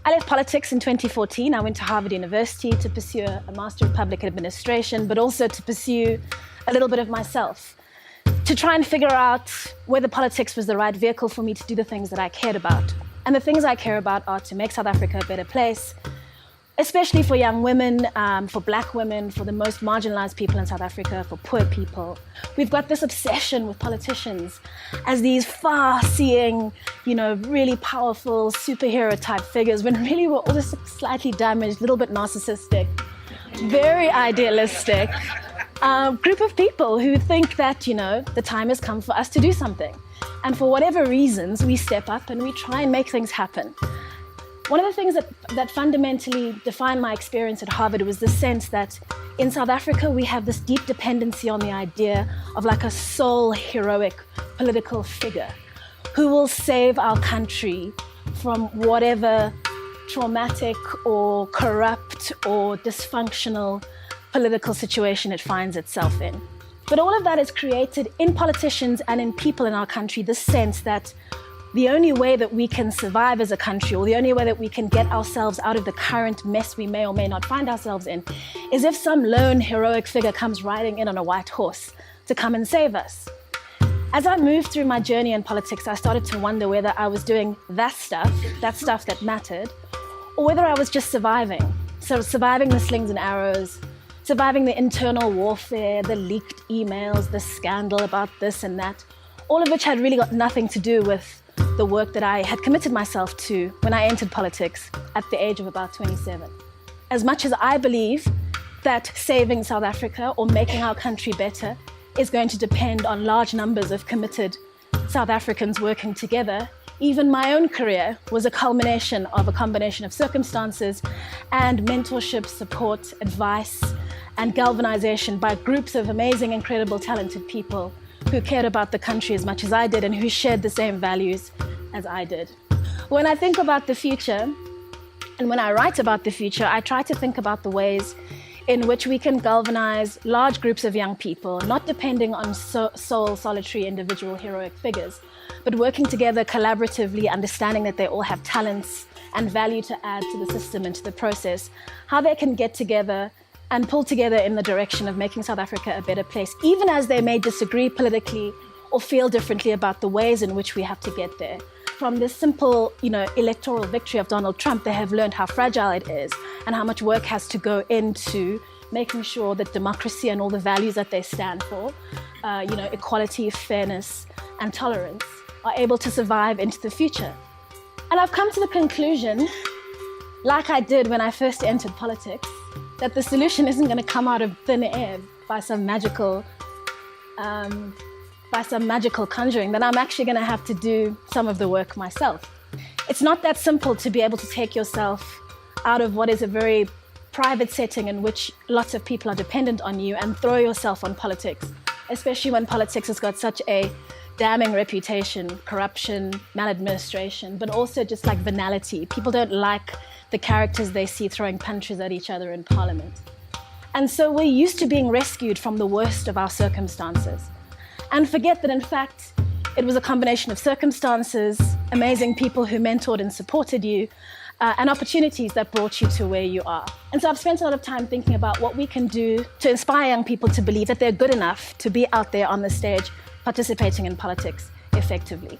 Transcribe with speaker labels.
Speaker 1: I left politics in 2014. I went to Harvard University to pursue a Master of Public Administration, but also to pursue a little bit of myself, to try and figure out whether politics was the right vehicle for me to do the things that I cared about. And the things I care about are to make South Africa a better place, especially for young women, for black women, for the most marginalized people in South Africa, for poor people. We've got this obsession with politicians as these far-seeing, really powerful superhero-type figures, when really we're all just slightly damaged, a little bit narcissistic, very idealistic group of people who think that, the time has come for us to do something. And for whatever reasons, we step up and we try and make things happen. One of the things that fundamentally defined my experience at Harvard was the sense that in South Africa, we have this deep dependency on the idea of like a sole heroic political figure who will save our country from whatever traumatic or corrupt or dysfunctional political situation it finds itself in. But all of that has created in politicians and in people in our country this sense that the only way that we can survive as a country, or the only way that we can get ourselves out of the current mess we may or may not find ourselves in, is if some lone heroic figure comes riding in on a white horse to come and save us. As I moved through my journey in politics, I started to wonder whether I was doing that stuff that mattered, or whether I was just surviving. So surviving the slings and arrows, surviving the internal warfare, the leaked emails, the scandal about this and that, all of which had really got nothing to do with the work that I had committed myself to when I entered politics at the age of about 27. As much as I believe that saving South Africa or making our country better is going to depend on large numbers of committed South Africans working together, even my own career was a culmination of a combination of circumstances and mentorship, support, advice, and galvanization by groups of amazing, incredible, talented people who cared about the country as much as I did and who shared the same values as I did. When I think about the future, and when I write about the future, I try to think about the ways in which we can galvanize large groups of young people, not depending on sole, solitary, individual heroic figures, but working together collaboratively, understanding that they all have talents and value to add to the system and to the process, how they can get together and pull together in the direction of making South Africa a better place, even as they may disagree politically or feel differently about the ways in which we have to get there. From this simple, electoral victory of Donald Trump, they have learned how fragile it is and how much work has to go into making sure that democracy and all the values that they stand for, equality, fairness, and tolerance, are able to survive into the future. And I've come to the conclusion, like I did when I first entered politics, that the solution isn't going to come out of thin air by some magical conjuring, that I'm actually going to have to do some of the work myself. It's not that simple to be able to take yourself out of what is a very private setting in which lots of people are dependent on you and throw yourself on politics, especially when politics has got such a damning reputation, corruption, maladministration, but also just like venality. People don't like the characters they see throwing punches at each other in Parliament. And so we're used to being rescued from the worst of our circumstances and forget that, in fact, it was a combination of circumstances, amazing people who mentored and supported you, and opportunities that brought you to where you are. And so I've spent a lot of time thinking about what we can do to inspire young people to believe that they're good enough to be out there on the stage participating in politics effectively.